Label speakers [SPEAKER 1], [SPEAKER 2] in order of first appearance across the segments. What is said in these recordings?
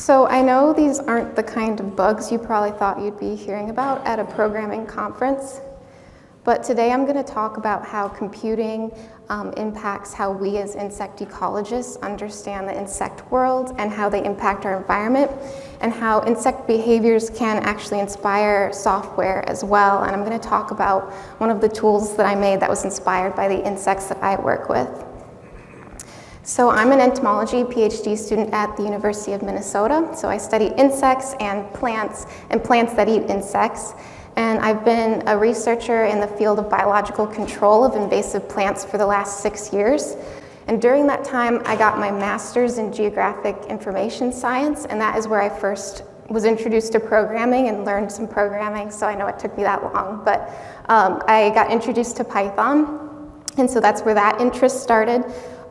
[SPEAKER 1] So I know these aren't the kind of bugs you probably thought you'd be hearing about at a programming conference, but today I'm going to talk about how computing impacts how we as insect ecologists understand the insect world and how they impact our environment, and how insect behaviors can actually inspire software as well. And I'm going to talk about one of the tools that I made that was inspired by the insects that I work with. So I'm an entomology PhD student at the University of Minnesota. So I study insects and plants that eat insects. And I've been a researcher in the field of biological control of invasive plants for the last 6 years. And during that time, I got my master's in geographic information science, and that is where I first was introduced to programming and learned some programming, so I know it took me that long. But I got introduced to Python, and so that's where that interest started.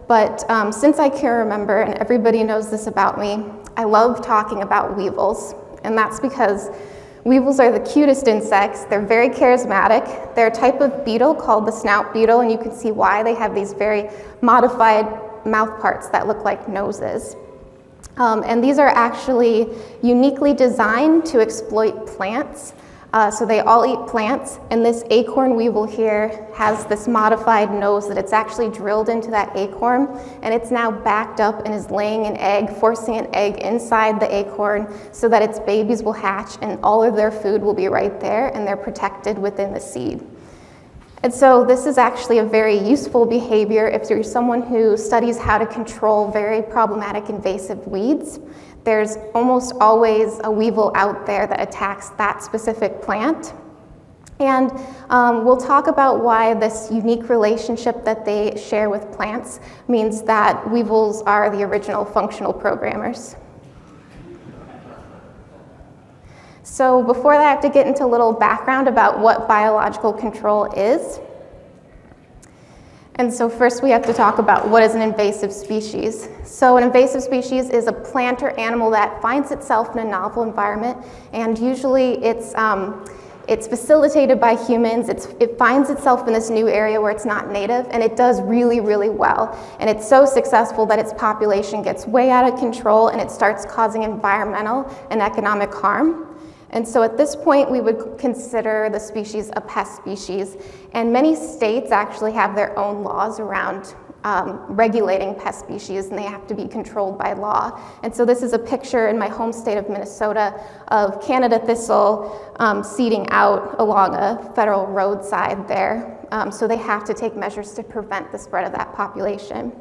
[SPEAKER 1] But since I can remember, and everybody knows this about me, I love talking about weevils. And that's because weevils are the cutest insects. They're very charismatic. They're a type of beetle called the snout beetle, and you can see why. They have these very modified mouth parts that look like noses. And these are actually uniquely designed to exploit plants. So they all eat plants, and this acorn weevil here has this modified nose that it's actually drilled into that acorn, and it's now backed up and is laying an egg, forcing an egg inside the acorn so that its babies will hatch and all of their food will be right there and they're protected within the seed. And so this is actually a very useful behavior if you're someone who studies how to control very problematic invasive weeds. There's almost always a weevil out there that attacks that specific plant. And we'll talk about why this unique relationship that they share with plants means that weevils are the original functional programmers. So before that, I have to get into a little background about what biological control is. And so first we have to talk about what is an invasive species. So an invasive species is a plant or animal that finds itself in a novel environment, and usually it's facilitated by humans. It finds itself in this new area where it's not native, and it does really, really well. And it's so successful that its population gets way out of control and it starts causing environmental and economic harm. And so at this point, we would consider the species a pest species. And many states actually have their own laws around regulating pest species, and they have to be controlled by law. And so this is a picture in my home state of Minnesota of Canada thistle seeding out along a federal roadside there. So they have to take measures to prevent the spread of that population.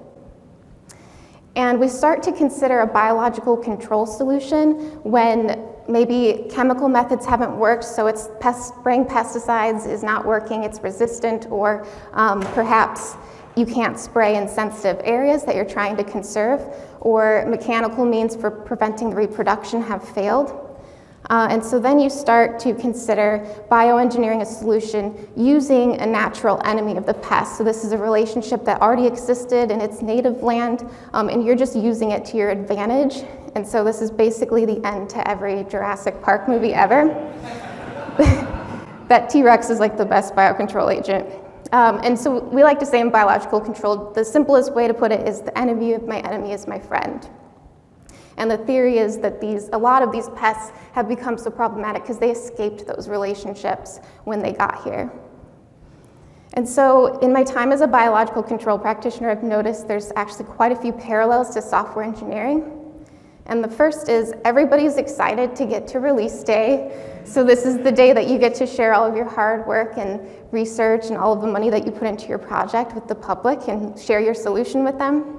[SPEAKER 1] And we start to consider a biological control solution when maybe chemical methods haven't worked, so it's spraying pesticides is not working, it's resistant, or perhaps you can't spray in sensitive areas that you're trying to conserve, or mechanical means for preventing the reproduction have failed. And so then you start to consider bioengineering a solution using a natural enemy of the pest. So this is a relationship that already existed in its native land, and you're just using it to your advantage. And so this is basically the end to every Jurassic Park movie ever. That T-Rex is like the best biocontrol agent. And so we like to say in biological control, the simplest way to put it is the enemy of my enemy is my friend. And the theory is that a lot of these pests have become so problematic because they escaped those relationships when they got here. And so in my time as a biological control practitioner, I've noticed there's actually quite a few parallels to software engineering. And the first is everybody's excited to get to release day. So this is the day that you get to share all of your hard work and research and all of the money that you put into your project with the public and share your solution with them.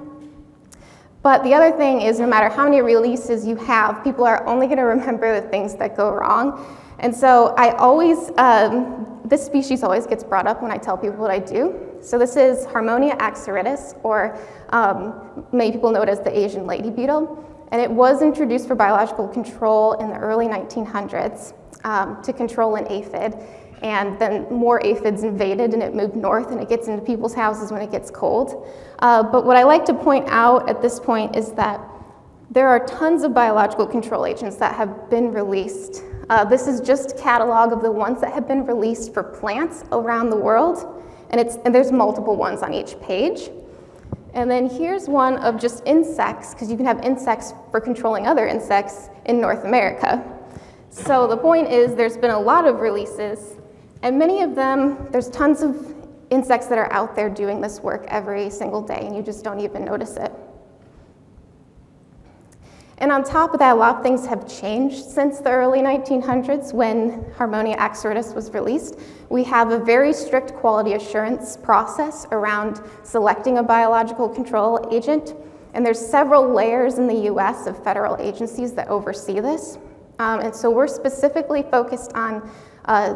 [SPEAKER 1] But the other thing is no matter how many releases you have, people are only going to remember the things that go wrong. And so I always, this species always gets brought up when I tell people what I do. So this is Harmonia axaritis, or many people know it as the Asian lady beetle. And it was introduced for biological control in the early 1900s to control an aphid. And then more aphids invaded and it moved north and it gets into people's houses when it gets cold. But what I like to point out at this point is that there are tons of biological control agents that have been released. This is just a catalog of the ones that have been released for plants around the world. And there's multiple ones on each page. And then here's one of just insects, because you can have insects for controlling other insects in North America. So the point is there's been a lot of releases, and many of them, there's tons of insects that are out there doing this work every single day, and you just don't even notice it. And on top of that, a lot of things have changed since the early 1900s when Harmonia axoritis was released. We have a very strict quality assurance process around selecting a biological control agent, and there's several layers in the US of federal agencies that oversee this. And so we're specifically focused on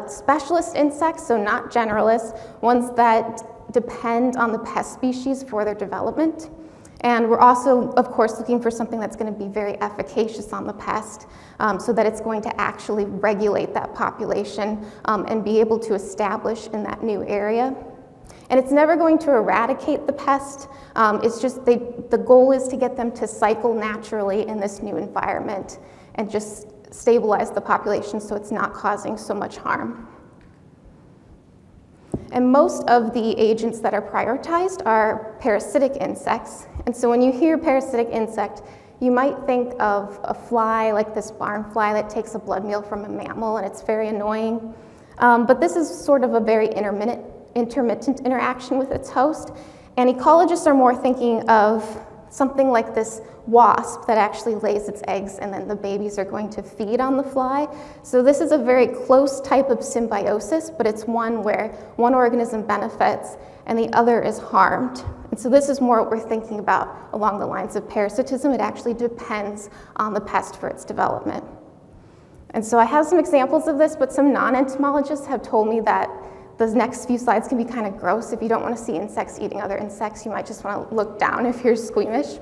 [SPEAKER 1] specialist insects, so not generalists, ones that depend on the pest species for their development. And we're also, of course, looking for something that's going to be very efficacious on the pest so that it's going to actually regulate that population and be able to establish in that new area. And it's never going to eradicate the pest. It's just the goal is to get them to cycle naturally in this new environment and just stabilize the population so it's not causing so much harm. And most of the agents that are prioritized are parasitic insects. And so when you hear parasitic insect, you might think of a fly like this barn fly that takes a blood meal from a mammal, and it's very annoying. But this is sort of a very intermittent interaction with its host. And ecologists are more thinking of something like this wasp that actually lays its eggs and then the babies are going to feed on the fly. So this is a very close type of symbiosis, but it's one where one organism benefits and the other is harmed. And so this is more what we're thinking about along the lines of parasitism. It actually depends on the pest for its development. And so I have some examples of this, but some non-entomologists have told me that those next few slides can be kind of gross. If you don't want to see insects eating other insects, you might just want to look down if you're squeamish.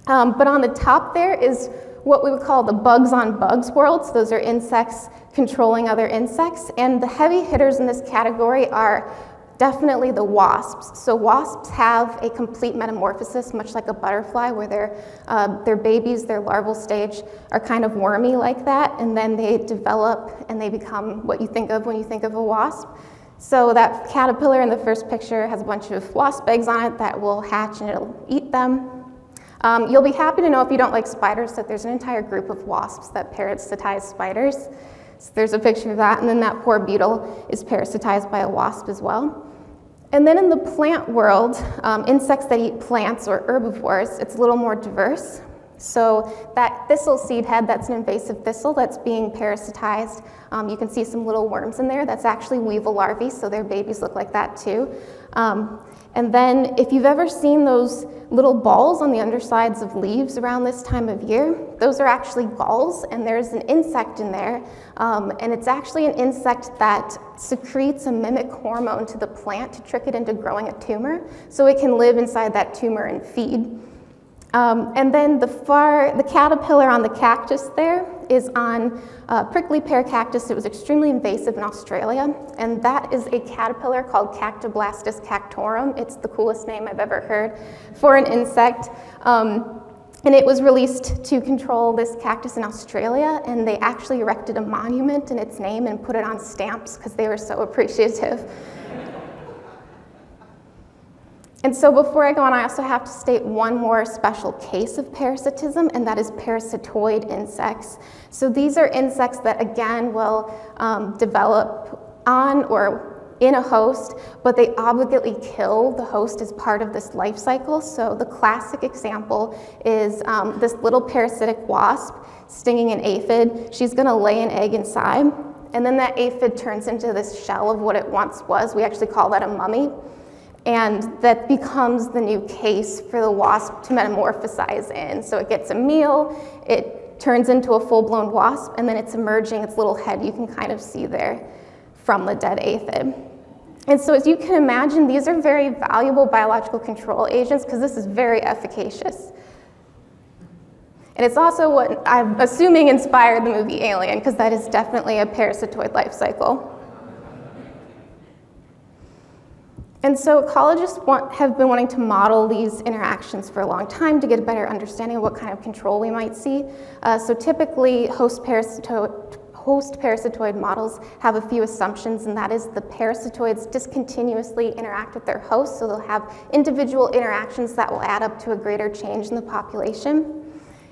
[SPEAKER 1] But on the top there is what we would call the bugs on bugs world. So those are insects controlling other insects. And the heavy hitters in this category are definitely the wasps. So wasps have a complete metamorphosis, much like a butterfly, where their babies, their larval stage, are kind of wormy like that, and then they develop and they become what you think of when you think of a wasp. So that caterpillar in the first picture has a bunch of wasp eggs on it that will hatch and it'll eat them. You'll be happy to know, if you don't like spiders, that there's an entire group of wasps that parasitize spiders. So there's a picture of that, and then that poor beetle is parasitized by a wasp as well. And then in the plant world, insects that eat plants or herbivores, it's a little more diverse. So that thistle seed head, that's an invasive thistle that's being parasitized. You can see some little worms in there. That's actually weevil larvae, so their babies look like that too. And then if you've ever seen those little balls on the undersides of leaves around this time of year, those are actually galls, and there's an insect in there. And it's actually an insect that secretes a mimic hormone to the plant to trick it into growing a tumor, so it can live inside that tumor and feed. And then the caterpillar on the cactus there is on prickly pear cactus. It was extremely invasive in Australia, and that is a caterpillar called Cactoblastis cactorum. It's the coolest name I've ever heard for an insect. And it was released to control this cactus in Australia, and they actually erected a monument in its name and put it on stamps because they were so appreciative. And so before I go on, I also have to state one more special case of parasitism, and that is parasitoid insects. So these are insects that, again, will develop on or in a host, but they obligately kill the host as part of this life cycle. So the classic example is this little parasitic wasp stinging an aphid. She's going to lay an egg inside, and then that aphid turns into this shell of what it once was. We actually call that a mummy. And that becomes the new case for the wasp to metamorphosize in. So it gets a meal, it turns into a full-blown wasp, and then it's emerging, its little head you can kind of see there from the dead aphid. And so as you can imagine, these are very valuable biological control agents because this is very efficacious. And it's also what I'm assuming inspired the movie Alien, because that is definitely a parasitoid life cycle. And so ecologists have been wanting to model these interactions for a long time to get a better understanding of what kind of control we might see. So typically, host-parasitoid host parasitoid models have a few assumptions, and that is the parasitoids discontinuously interact with their hosts, so they'll have individual interactions that will add up to a greater change in the population.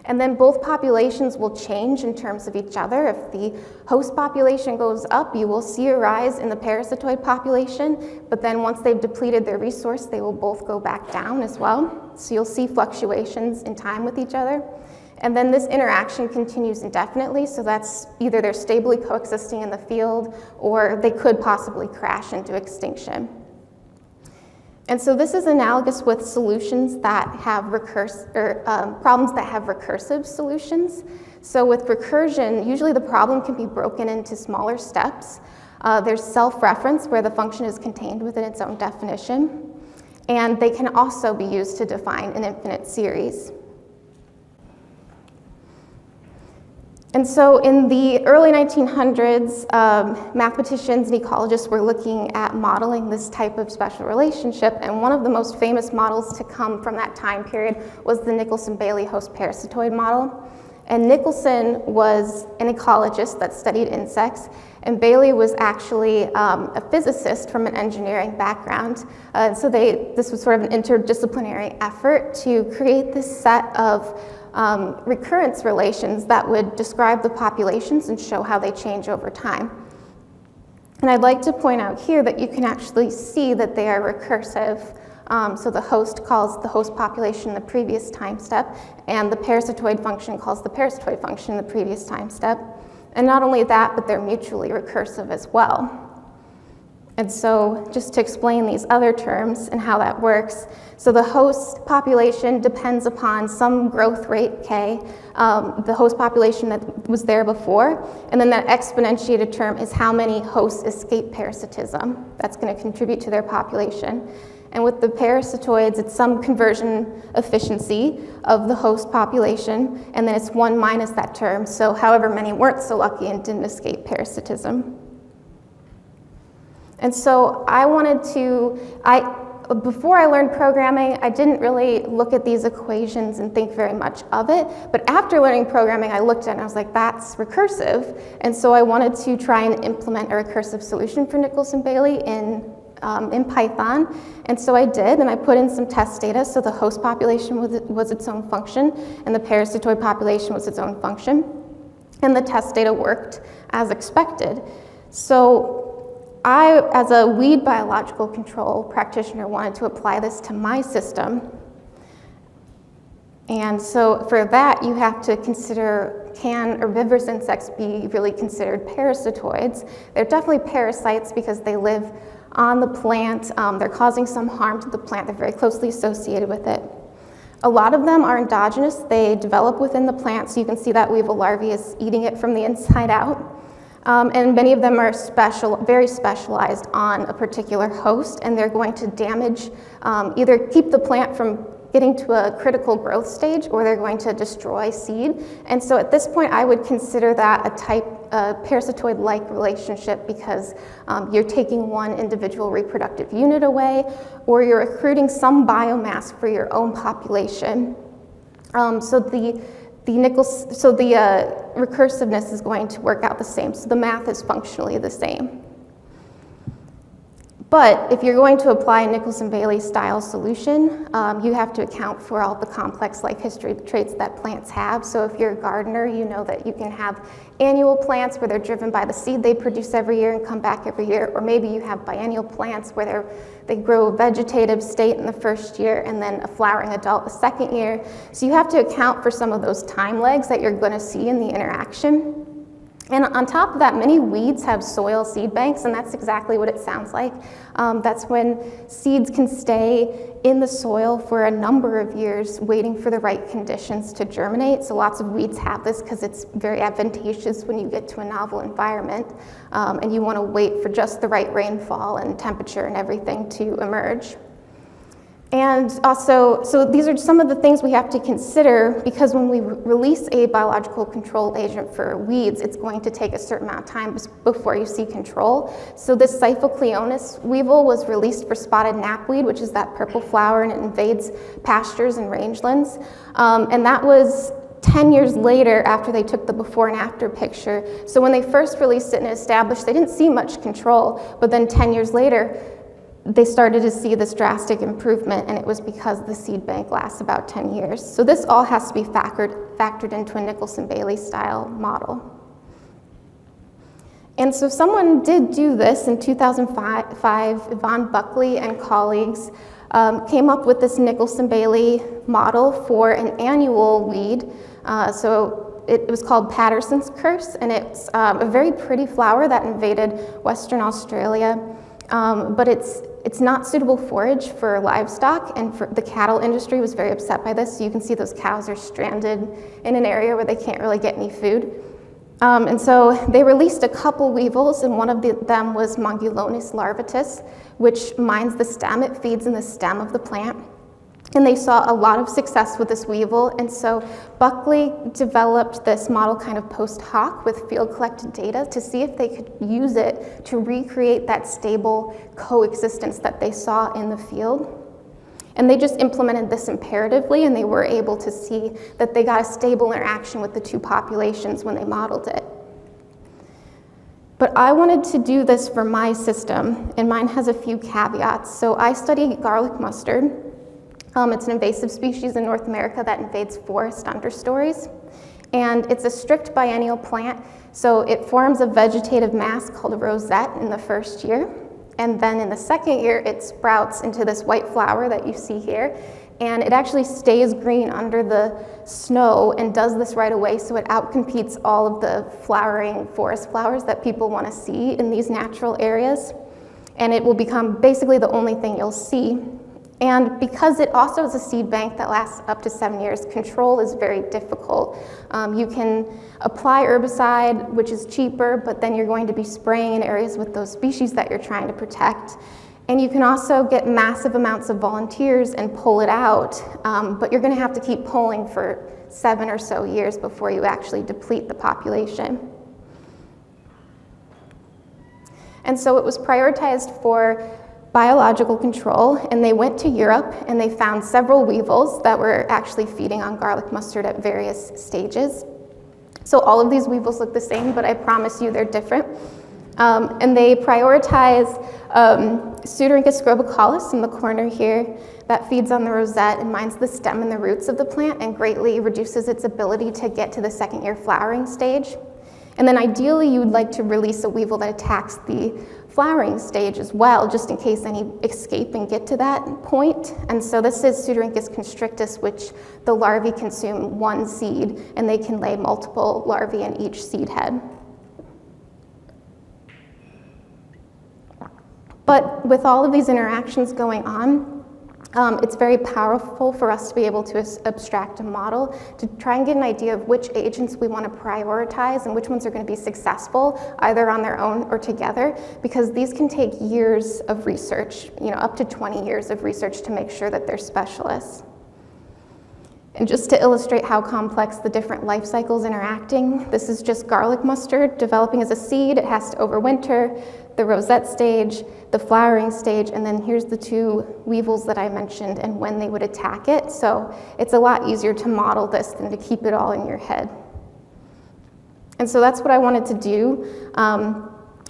[SPEAKER 1] And then both populations will change in terms of each other. If the host population goes up, you will see a rise in the parasitoid population, but then once they've depleted their resource, they will both go back down as well. So you'll see fluctuations in time with each other. And then this interaction continues indefinitely, so that's either they're stably coexisting in the field or they could possibly crash into extinction. And so this is analogous with solutions that have problems that have recursive solutions. So with recursion, usually the problem can be broken into smaller steps. There's self-reference, where the function is contained within its own definition. And they can also be used to define an infinite series. And so in the early 1900s, mathematicians and ecologists were looking at modeling this type of special relationship, and one of the most famous models to come from that time period was the Nicholson Bailey host parasitoid model. And Nicholson was an ecologist that studied insects, and Bailey was actually a physicist from an engineering background. So this was sort of an interdisciplinary effort to create this set of recurrence relations that would describe the populations and show how they change over time. And I'd like to point out here that you can actually see that they are recursive. So the host calls the host population the previous time step, and the parasitoid function calls the parasitoid function the previous time step. And not only that, but they're mutually recursive as well. And so just to explain these other terms and how that works, so the host population depends upon some growth rate, k, the host population that was there before, and then that exponentiated term is how many hosts escape parasitism. That's going to contribute to their population. And with the parasitoids, it's some conversion efficiency of the host population, and then it's 1 minus that term, so however many weren't so lucky and didn't escape parasitism. And so before I learned programming, I didn't really look at these equations and think very much of it, but after learning programming, I looked at it and I was like, that's recursive. And so I wanted to try and implement a recursive solution for Nicholson Bailey in Python. And so I did, and I put in some test data, so the host population was its own function, and the parasitoid population was its own function. And the test data worked as expected. So I, as a weed biological control practitioner, wanted to apply this to my system. And so for that, you have to consider, can herbivorous insects be really considered parasitoids? They're definitely parasites because they live on the plant. They're causing some harm to the plant. They're very closely associated with it. A lot of them are endogenous. They develop within the plant, so you can see that weevil larvae is eating it from the inside out. And many of them are very specialized on a particular host, and they're going to damage, either keep the plant from getting to a critical growth stage, or they're going to destroy seed. And so at this point, I would consider that a parasitoid-like relationship, because you're taking one individual reproductive unit away, or you're recruiting some biomass for your own population. So the recursiveness is going to work out the same, so the math is functionally the same. But if you're going to apply a Nicholson-Bailey style solution, you have to account for all the complex life history traits that plants have. So if you're a gardener, you know that you can have annual plants where they're driven by the seed they produce every year and come back every year, or maybe you have biennial plants where they grow a vegetative state in the first year and then a flowering adult the second year. So you have to account for some of those time lags that you're going to see in the interaction. And on top of that, many weeds have soil seed banks, and that's exactly what it sounds like. That's when seeds can stay in the soil for a number of years waiting for the right conditions to germinate. So lots of weeds have this because it's very advantageous when you get to a novel environment, and you want to wait for just the right rainfall and temperature and everything to emerge. And also, so these are some of the things we have to consider, because when we release a biological control agent for weeds, it's going to take a certain amount of time before you see control. So this Cyphocleonis weevil was released for spotted knapweed, which is that purple flower, and it invades pastures and rangelands. And that was 10 years later after they took the before and after picture. So when they first released it and established, they didn't see much control, but then 10 years later, they started to see this drastic improvement, and it was because the seed bank lasts about 10 years. So this all has to be factored into a Nicholson Bailey style model. And so someone did do this in 2005. Yvonne Buckley and colleagues came up with this Nicholson Bailey model for an annual weed. So it was called Patterson's curse, and it's a very pretty flower that invaded Western Australia. But it's not suitable forage for livestock, and the cattle industry was very upset by this. So you can see those cows are stranded in an area where they can't really get any food. And so they released a couple weevils, and one of them was Mongulonis larvatus, which mines the stem. It feeds in the stem of the plant. And they saw a lot of success with this weevil, and so Buckley developed this model kind of post hoc with field collected data to see if they could use it to recreate that stable coexistence that they saw in the field. And they just implemented this imperatively, and they were able to see that they got a stable interaction with the two populations when they modeled it. But I wanted to do this for my system, and mine has a few caveats. So I study garlic mustard. It's an invasive species in North America that invades forest understories. And it's a strict biennial plant, so it forms a vegetative mass called a rosette in the first year. And then in the second year, it sprouts into this white flower that you see here. And it actually stays green under the snow and does this right away, so it outcompetes all of the flowering forest flowers that people want to see in these natural areas. And it will become basically the only thing you'll see. And because it also is a seed bank that lasts up to 7 years, control is very difficult. You can apply herbicide, which is cheaper, but then you're going to be spraying in areas with those species that you're trying to protect. And you can also get massive amounts of volunteers and pull it out, but you're going to have to keep pulling for 7 or so years before you actually deplete the population. And so it was prioritized for biological control, and they went to Europe and they found several weevils that were actually feeding on garlic mustard at various stages. So all of these weevils look the same, but I promise you they're different. And they prioritize Pseudorhynchus scorbicaulis in the corner here that feeds on the rosette and mines the stem and the roots of the plant and greatly reduces its ability to get to the second year flowering stage. And then ideally you would like to release a weevil that attacks the flowering stage as well, just in case any escape and get to that point. And so this is Pseudorhynchus constrictus, which the larvae consume one seed, and they can lay multiple larvae in each seed head. But with all of these interactions going on, it's very powerful for us to be able to abstract a model to try and get an idea of which agents we want to prioritize and which ones are going to be successful either on their own or together, because these can take years of research, up to 20 years of research to make sure that they're specialists. And just to illustrate how complex the different life cycles interacting, this is just garlic mustard developing as a seed. It has to overwinter, the rosette stage, the flowering stage, and then here's the two weevils that I mentioned and when they would attack it. So it's a lot easier to model this than to keep it all in your head. And so that's what I wanted to do.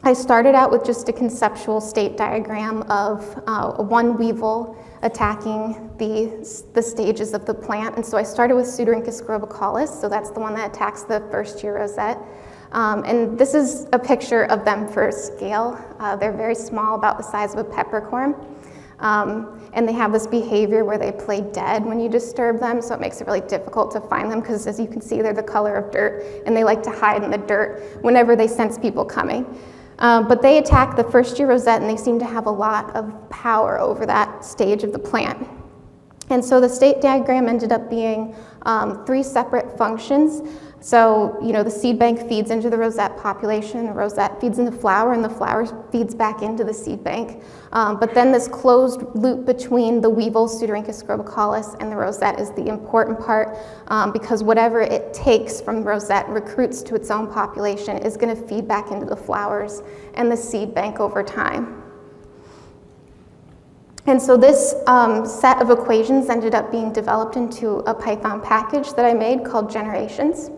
[SPEAKER 1] I started out with just a conceptual state diagram of one weevil attacking the stages of the plant. And so I started with Pseudorhynchus scorbicaulis, so that's the one that attacks the first year rosette. And this is a picture of them for scale. They're very small, about the size of a peppercorn. And they have this behavior where they play dead when you disturb them, so it makes it really difficult to find them because, as you can see, they're the color of dirt, and they like to hide in the dirt whenever they sense people coming. But they attack the first year rosette, and they seem to have a lot of power over that stage of the plant. And so the state diagram ended up being 3 separate functions. So, the seed bank feeds into the rosette population, the rosette feeds into flower, and the flower feeds back into the seed bank. But then this closed loop between the weevil, Pseudorhynchus scorbicaulis, and the rosette is the important part, because whatever it takes from the rosette and recruits to its own population is going to feed back into the flowers and the seed bank over time. And so this set of equations ended up being developed into a Python package that I made called Generations.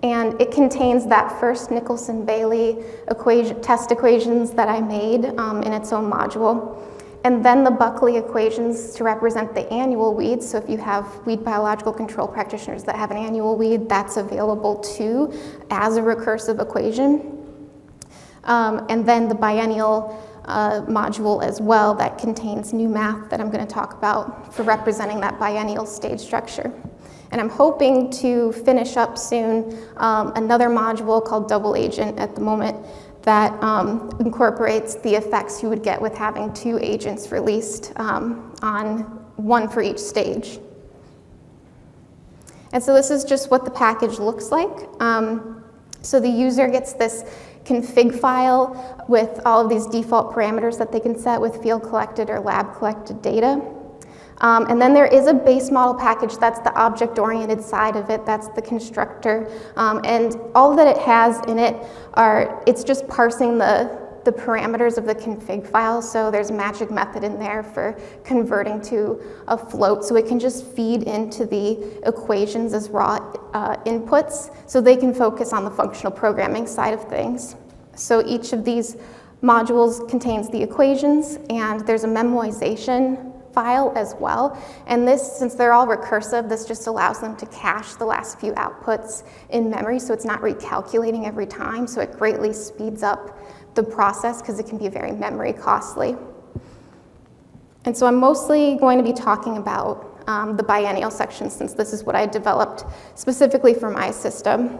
[SPEAKER 1] And it contains that first Nicholson Bailey test equations that I made in its own module. And then the Buckley equations to represent the annual weeds. So if you have weed biological control practitioners that have an annual weed, that's available too as a recursive equation. And then the biennial module as well that contains new math that I'm going to talk about for representing that biennial stage structure. And I'm hoping to finish up soon another module called Double Agent at the moment that incorporates the effects you would get with having 2 agents released on one for each stage. And so this is just what the package looks like. So the user gets this config file with all of these default parameters that they can set with field collected or lab collected data. And then there is a base model package, that's the object-oriented side of it, that's the constructor. And all that it has in it it's just parsing the parameters of the config file. So there's a magic method in there for converting to a float, so it can just feed into the equations as raw inputs, so they can focus on the functional programming side of things. So each of these modules contains the equations, and there's a memoization file as well. And this, since they're all recursive, this just allows them to cache the last few outputs in memory, so it's not recalculating every time, so it greatly speeds up the process because it can be very memory costly. And so I'm mostly going to be talking about the biennial section, since this is what I developed specifically for my system,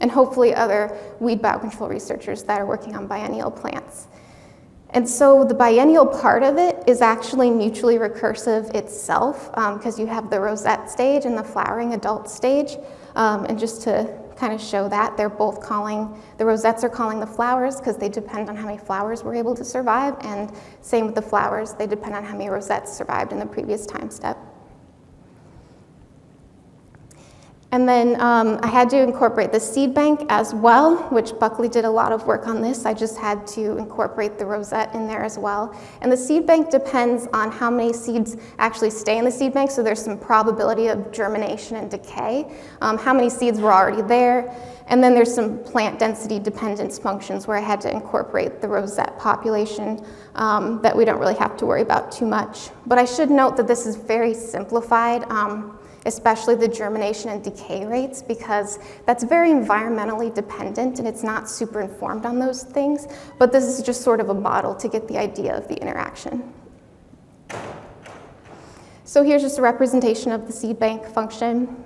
[SPEAKER 1] and hopefully other weed biocontrol researchers that are working on biennial plants. And so the biennial part of it is actually mutually recursive itself, because you have the rosette stage and the flowering adult stage. And just to kind of show that, they're both calling, the rosettes are calling the flowers because they depend on how many flowers were able to survive, and same with the flowers, they depend on how many rosettes survived in the previous time step. And then I had to incorporate the seed bank as well, which Buckley did a lot of work on this. I just had to incorporate the rosette in there as well. And the seed bank depends on how many seeds actually stay in the seed bank, so there's some probability of germination and decay, how many seeds were already there. And then there's some plant density dependence functions where I had to incorporate the rosette population that we don't really have to worry about too much. But I should note that this is very simplified, especially the germination and decay rates, because that's very environmentally dependent and it's not super informed on those things, but this is just sort of a model to get the idea of the interaction. So here's just a representation of the seed bank function.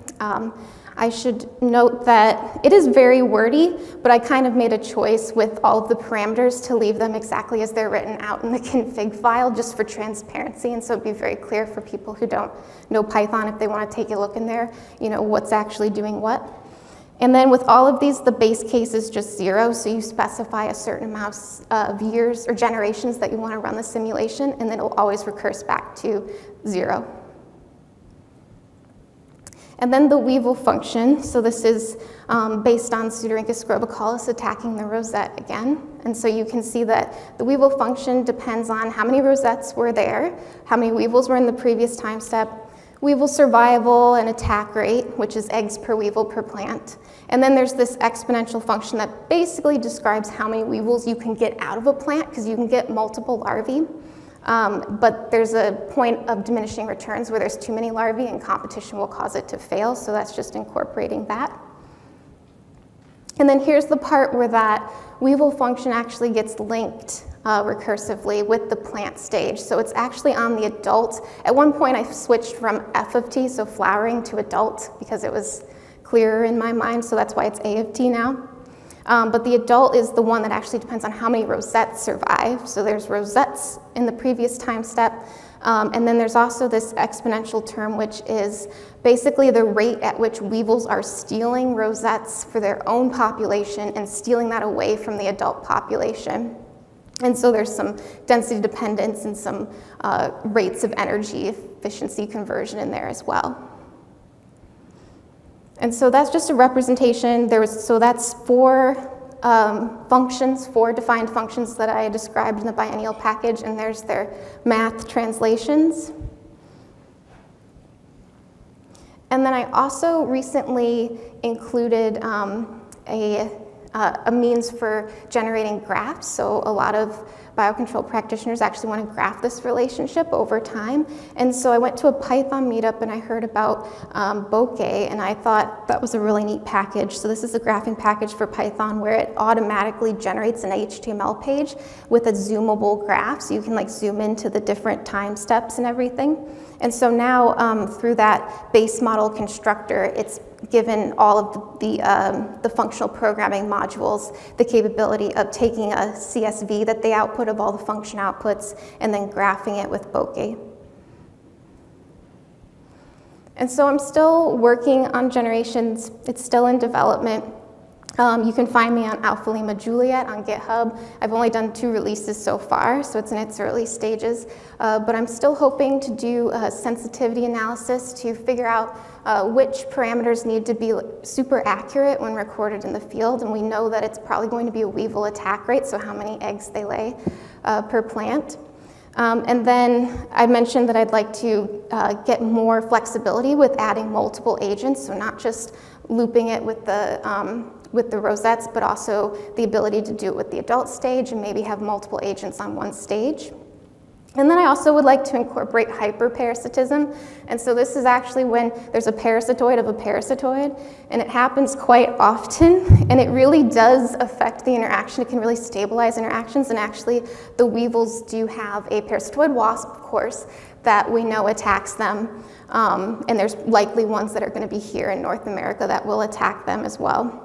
[SPEAKER 1] I should note that it is very wordy, but I kind of made a choice with all of the parameters to leave them exactly as they're written out in the config file, just for transparency, and so it'd be very clear for people who don't know Python, if they want to take a look in there, you know, what's actually doing what. And then with all of these, the base case is just 0, so you specify a certain amount of years or generations that you want to run the simulation, and then it'll always recurse back to 0. And then the Weevil function, so this is based on Pseudorhynchus scorbicaulis attacking the rosette again. And so you can see that the Weevil function depends on how many rosettes were there, how many weevils were in the previous time step, weevil survival and attack rate, which is eggs per weevil per plant. And then there's this exponential function that basically describes how many weevils you can get out of a plant, because you can get multiple larvae. But there's a point of diminishing returns where there's too many larvae and competition will cause it to fail, so that's just incorporating that. And then here's the part where that Weevil function actually gets linked recursively with the plant stage. So it's actually on the adult. At one point I switched from F of T, so flowering, to adult because it was clearer in my mind, so that's why it's A of T now. But the adult is the one that actually depends on how many rosettes survive. So there's rosettes in the previous time step. And then there's also this exponential term, which is basically the rate at which weevils are stealing rosettes for their own population and stealing that away from the adult population. And so there's some density dependence and some rates of energy efficiency conversion in there as well. And so that's just a representation. So that's 4 functions, 4 defined functions that I described in the biennial package, and there's their math translations. And then I also recently included a means for generating graphs. So a lot of biocontrol practitioners actually want to graph this relationship over time. And so I went to a Python meetup and I heard about bouquet, and I thought that was a really neat package. So this is a graphing package for Python where it automatically generates an HTML page with a zoomable graph. So you can like zoom into the different time steps and everything. And so now through that base model constructor, it's given all of the functional programming modules the capability of taking a CSV that they output of all the function outputs and then graphing it with bouquet. And so I'm still working on generations. It's still in development. You can find me on Alpha Lima Juliet on GitHub. I've only done 2 releases so far, so it's in its early stages. But I'm still hoping to do a sensitivity analysis to figure out which parameters need to be super accurate when recorded in the field. And we know that it's probably going to be a weevil attack rate, so how many eggs they lay per plant. And then I mentioned that I'd like to get more flexibility with adding multiple agents, so not just looping it with the rosettes, but also the ability to do it with the adult stage and maybe have multiple agents on one stage. And then I also would like to incorporate hyperparasitism. And so this is actually when there's a parasitoid of a parasitoid, and it happens quite often, and it really does affect the interaction. It can really stabilize interactions, and actually the weevils do have a parasitoid wasp, of course, that we know attacks them. And there's likely ones that are going to be here in North America that will attack them as well.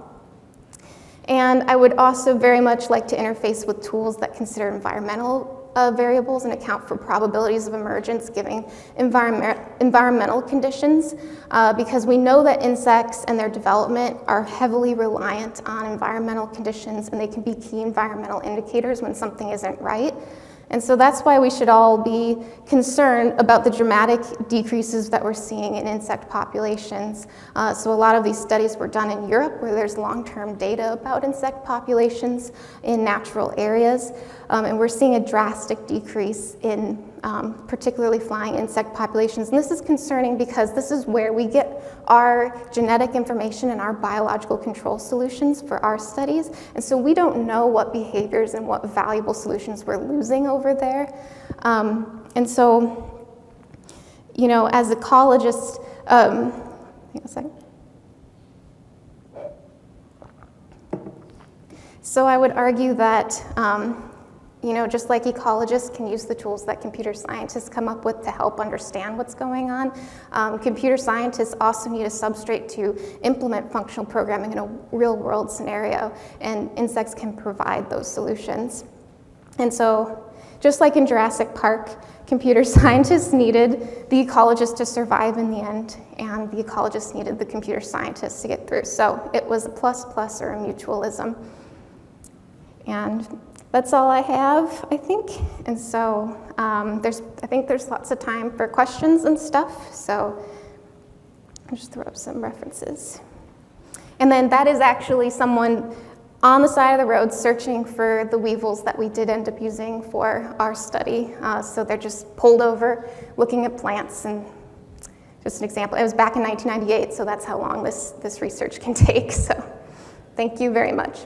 [SPEAKER 1] And I would also very much like to interface with tools that consider environmental variables and account for probabilities of emergence given environmental conditions, because we know that insects and their development are heavily reliant on environmental conditions, and they can be key environmental indicators when something isn't right. And so that's why we should all be concerned about the dramatic decreases that we're seeing in insect populations. So a lot of these studies were done in Europe, where there's long-term data about insect populations in natural areas. And we're seeing a drastic decrease in particularly flying insect populations. And this is concerning because this is where we get our genetic information and our biological control solutions for our studies. And so we don't know what behaviors and what valuable solutions we're losing over there. And so, you know, as ecologists, hang on a second. So I would argue that you know, just like ecologists can use the tools that computer scientists come up with to help understand what's going on, computer scientists also need a substrate to implement functional programming in a real-world scenario, and insects can provide those solutions. And so, just like in Jurassic Park, computer scientists needed the ecologists to survive in the end, and the ecologists needed the computer scientists to get through. So it was a plus-plus or a mutualism. And that's all I have, I think. And so I think there's lots of time for questions and stuff. So I'll just throw up some references. And then that is actually someone on the side of the road searching for the weevils that we did end up using for our study. So they're just pulled over, looking at plants, and just an example. It was back in 1998, so that's how long this research can take. So thank you very much.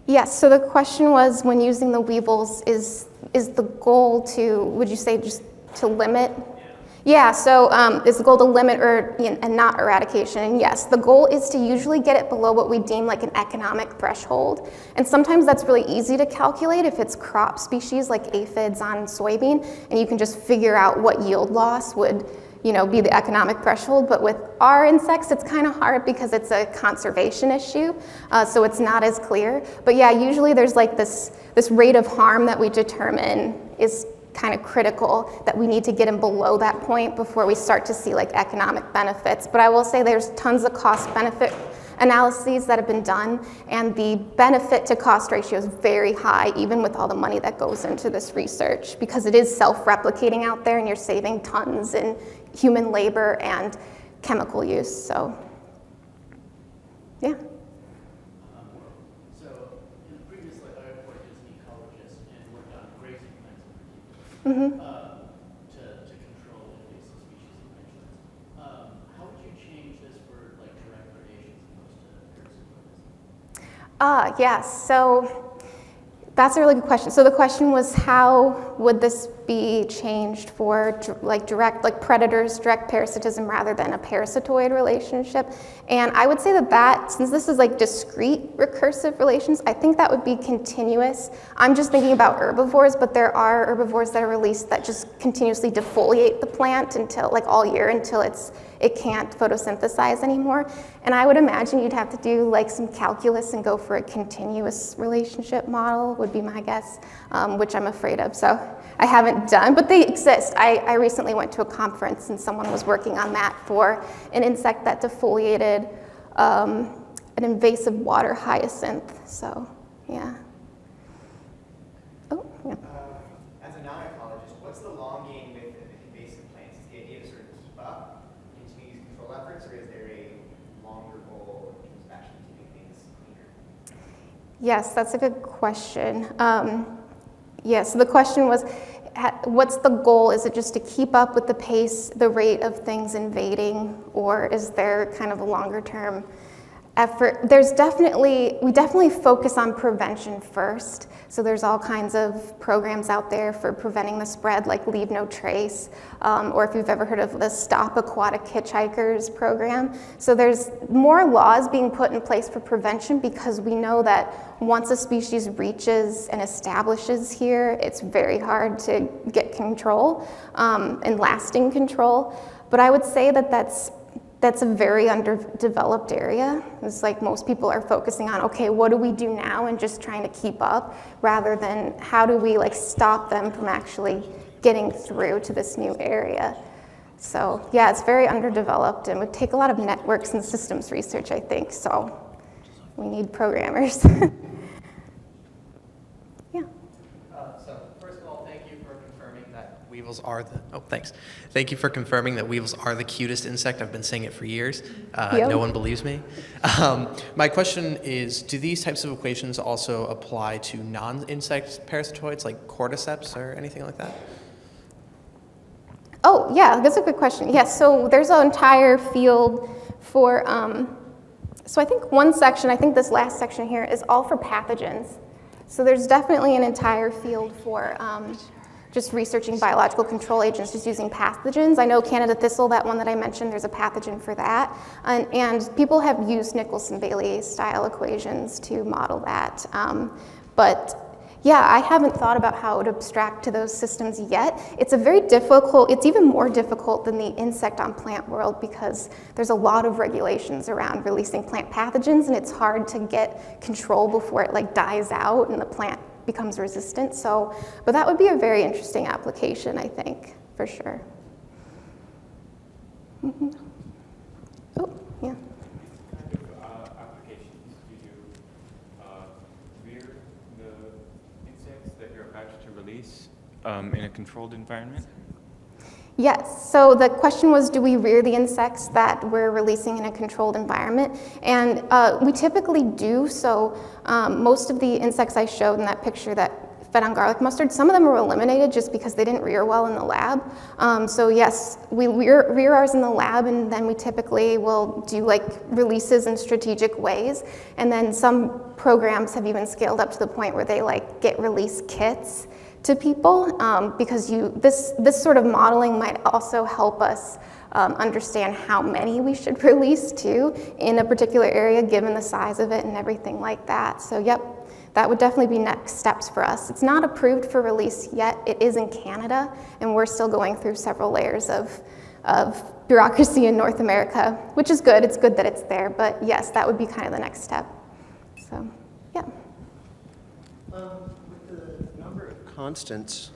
[SPEAKER 1] Yes, so the question was, when using the weevils, is the goal to, would you say, just to limit? Yeah, so is the goal to limit and not eradication? And yes, the goal is to usually get it below what we deem like an economic threshold. And sometimes that's really easy to calculate if it's crop species like aphids on soybean, and you can just figure out what yield loss would, you know, be the economic threshold. But with our insects, it's kind of hard because it's a conservation issue, so it's not as clear. But yeah, usually there's like this rate of harm that we determine is kind of critical that we need to get them below that point before we start to see like economic benefits. But I will say there's tons of cost benefit analyses that have been done, and the benefit to cost ratio is very high, even with all the money that goes into this research, because it is self-replicating out there and you're saving tons in human labor and chemical use. So, yeah.
[SPEAKER 2] So, in the previous life, I worked as an ecologist and worked on grazing plants to control invasive species and mentions. How would you change this for like direct predation as opposed to parasitism?
[SPEAKER 1] Yes, so that's a really good question. So the question was, how would this be changed for direct predators, direct parasitism rather than a parasitoid relationship? And I would say that since this is like discrete recursive relations, I think that would be continuous. I'm just thinking about herbivores, but there are herbivores that are released that just continuously defoliate the plant until like all year until it can't photosynthesize anymore. And I would imagine you'd have to do like some calculus and go for a continuous relationship model would be my guess, which I'm afraid of. So I haven't done, but they exist. I recently went to a conference and someone was working on that for an insect that defoliated an invasive water hyacinth. So, yeah. Oh, yeah.
[SPEAKER 3] As a non-ecologist, what's the long game with invasive plants? Is the idea to sort of keep up, continue these control efforts, or is there a longer goal in terms of actually keeping things cleaner?
[SPEAKER 1] Yes, that's a good question. Yes, so the question was, what's the goal? Is it just to keep up with the pace, the rate of things invading, or is there kind of a longer term effort? We definitely focus on prevention first. So there's all kinds of programs out there for preventing the spread, like Leave No Trace, or if you've ever heard of the Stop Aquatic Hitchhikers program. So there's more laws being put in place for prevention because we know that once a species reaches and establishes here, it's very hard to get control and lasting control. But I would say that that's a very underdeveloped area. It's like most people are focusing on, okay, what do we do now, and just trying to keep up, rather than how do we like stop them from actually getting through to this new area. So yeah, it's very underdeveloped and would take a lot of networks and systems research, I think. So we need programmers. Yeah.
[SPEAKER 4] So first of all, thank you for confirming that weevils are Thank you for confirming that weevils are the cutest insect. I've been saying it for years.
[SPEAKER 1] Yep.
[SPEAKER 4] No one believes me. My question is, do these types of equations also apply to non-insect parasitoids like cordyceps or anything like that?
[SPEAKER 1] Oh, yeah, that's a good question. Yes, so there's an entire field for, so I think this last section here is all for pathogens. So there's definitely an entire field for just researching biological control agents, just using pathogens. I know Canada thistle, that one that I mentioned, there's a pathogen for that. And people have used Nicholson Bailey style equations to model that. But yeah, I haven't thought about how to abstract to those systems yet. It's even more difficult than the insect on plant world because there's a lot of regulations around releasing plant pathogens, and it's hard to get control before it like dies out and the plant becomes resistant. So, but that would be a very interesting application, I think, for sure. Mm-hmm. Oh, yeah.
[SPEAKER 5] What kind of applications do you rear the insects that you're about to release in a controlled environment?
[SPEAKER 1] Yes, so the question was, do we rear the insects that we're releasing in a controlled environment? And we typically do. So most of the insects I showed in that picture that fed on garlic mustard, some of them were eliminated just because they didn't rear well in the lab. So yes, we rear ours in the lab, and then we typically will do like releases in strategic ways. And then some programs have even scaled up to the point where they like get release kits to people, because this sort of modeling might also help us understand how many we should release to in a particular area given the size of it and everything like that. So yep, that would definitely be next steps for us. It's not approved for release yet. It is in Canada, and we're still going through several layers of bureaucracy in North America, which is good. It's good that it's there, but yes, that would be kind of the next step. So, yeah.
[SPEAKER 6] With the number of constants,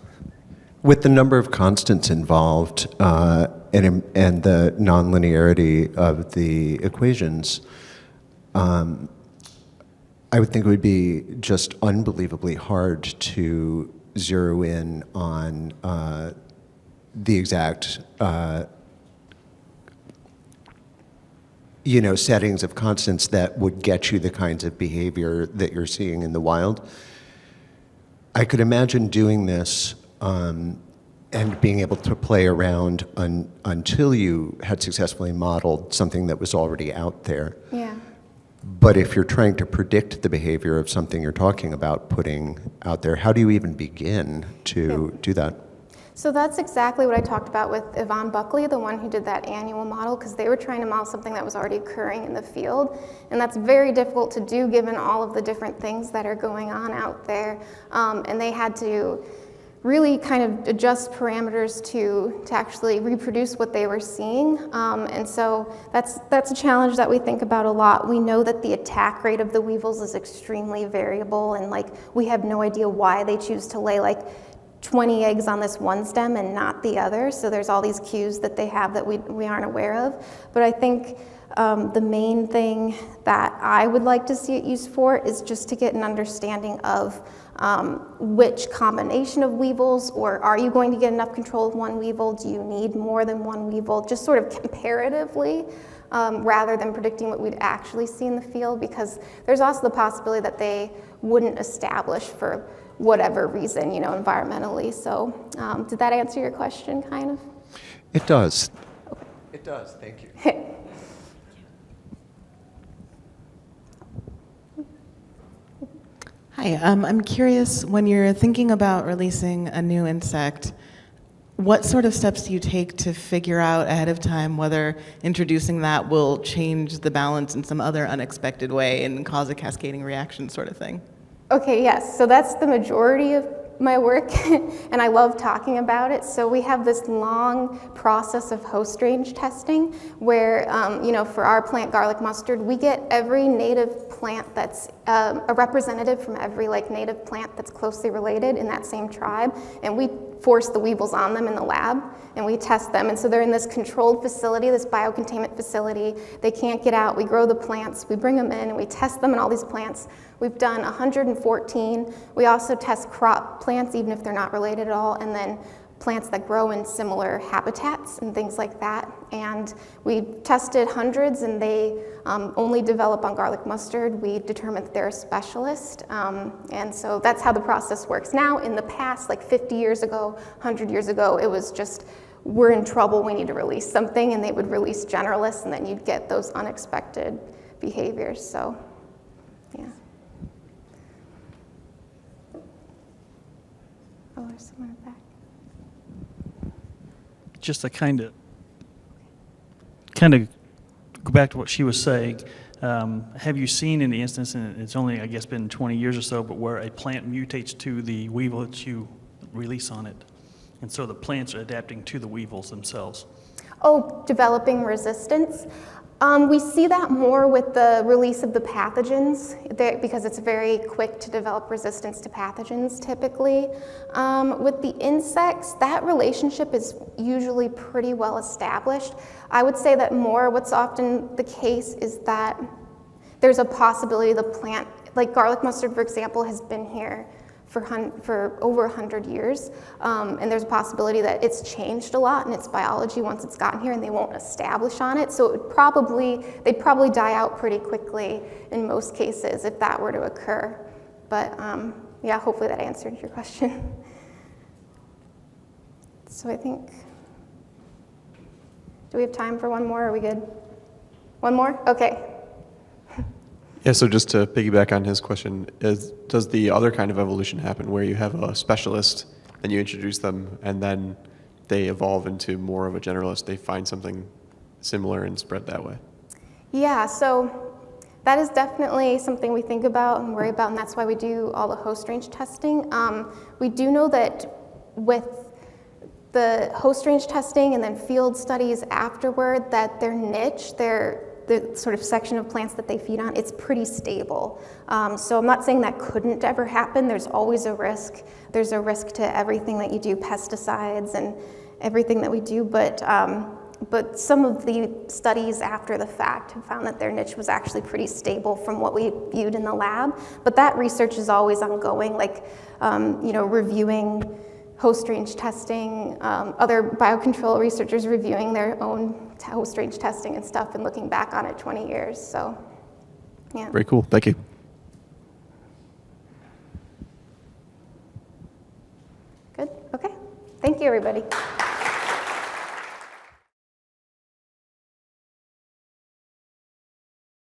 [SPEAKER 6] With the number of constants involved and the nonlinearity of the equations, I would think it would be just unbelievably hard to zero in on the exact settings of constants that would get you the kinds of behavior that you're seeing in the wild. I could imagine doing this and being able to play around until you had successfully modeled something that was already out there.
[SPEAKER 1] Yeah.
[SPEAKER 6] But if you're trying to predict the behavior of something you're talking about putting out there, how do you even begin to do that?
[SPEAKER 1] So that's exactly what I talked about with Yvonne Buckley, the one who did that annual model, because they were trying to model something that was already occurring in the field. And that's very difficult to do given all of the different things that are going on out there. And they had to really kind of adjust parameters to actually reproduce what they were seeing. And so that's a challenge that we think about a lot. We know that the attack rate of the weevils is extremely variable, and we have no idea why they choose to lay 20 eggs on this one stem and not the other. So there's all these cues that they have that we aren't aware of. But I think the main thing that I would like to see it used for is just to get an understanding of which combination of weevils, or are you going to get enough control of one weevil? Do you need more than one weevil? Just sort of comparatively, rather than predicting what we'd actually see in the field, because there's also the possibility that they wouldn't establish for whatever reason, environmentally. So did that answer your question, kind of?
[SPEAKER 6] It does.
[SPEAKER 1] Okay.
[SPEAKER 6] It does, thank you.
[SPEAKER 7] Hi, I'm curious, when you're thinking about releasing a new insect, what sort of steps do you take to figure out ahead of time whether introducing that will change the balance in some other unexpected way and cause a cascading reaction sort of thing?
[SPEAKER 1] Okay, yes, so that's the majority of my work, and I love talking about it. So we have this long process of host range testing where, for our plant garlic mustard, we get every native plant that's a representative from every native plant that's closely related in that same tribe, and we force the weevils on them in the lab, and we test them. And so they're in this controlled facility, this biocontainment facility. They can't get out. We grow the plants, we bring them in, and we test them in all these plants. We've done 114. We also test crop plants, even if they're not related at all, and then plants that grow in similar habitats and things like that. And we've tested hundreds, and they only develop on garlic mustard. We determined that they're a specialist, and so that's how the process works. Now, in the past, 50 years ago, 100 years ago, it was just, we're in trouble, we need to release something, and they would release generalists, and then you'd get those unexpected behaviors, so, yeah. Oh, there's someone in the back.
[SPEAKER 8] Just to kind of go back to what she was saying, have you seen any instance, and it's only, I guess, been 20 years or so, but where a plant mutates to the weevil that you release on it, and so the plants are adapting to the weevils themselves?
[SPEAKER 1] Oh, developing resistance. We see that more with the release of the pathogens because it's very quick to develop resistance to pathogens typically. With the insects, that relationship is usually pretty well established. I would say that what's often the case is that there's a possibility the plant, like garlic mustard, for example, has been here for over 100 years, and there's a possibility that it's changed a lot in its biology once it's gotten here, and they won't establish on it. So they'd probably die out pretty quickly in most cases if that were to occur. But yeah, hopefully that answered your question. So I think, do we have time for one more? Are we good? One more? Okay.
[SPEAKER 9] Yeah, so just to piggyback on his question, does the other kind of evolution happen where you have a specialist, then you introduce them, and then they evolve into more of a generalist, they find something similar and spread that way?
[SPEAKER 1] Yeah, so that is definitely something we think about and worry about, and that's why we do all the host range testing. We do know that with the host range testing and then field studies afterward, that their niche, the sort of section of plants that they feed on, it's pretty stable. So I'm not saying that couldn't ever happen. There's always a risk. There's a risk to everything that you do, pesticides and everything that we do, but some of the studies after the fact have found that their niche was actually pretty stable from what we viewed in the lab. But that research is always ongoing, like reviewing host range testing, other biocontrol researchers reviewing their own host range testing and stuff and looking back on it 20 years. So, yeah.
[SPEAKER 9] Very cool. Thank you.
[SPEAKER 1] Good. Okay. Thank you, everybody.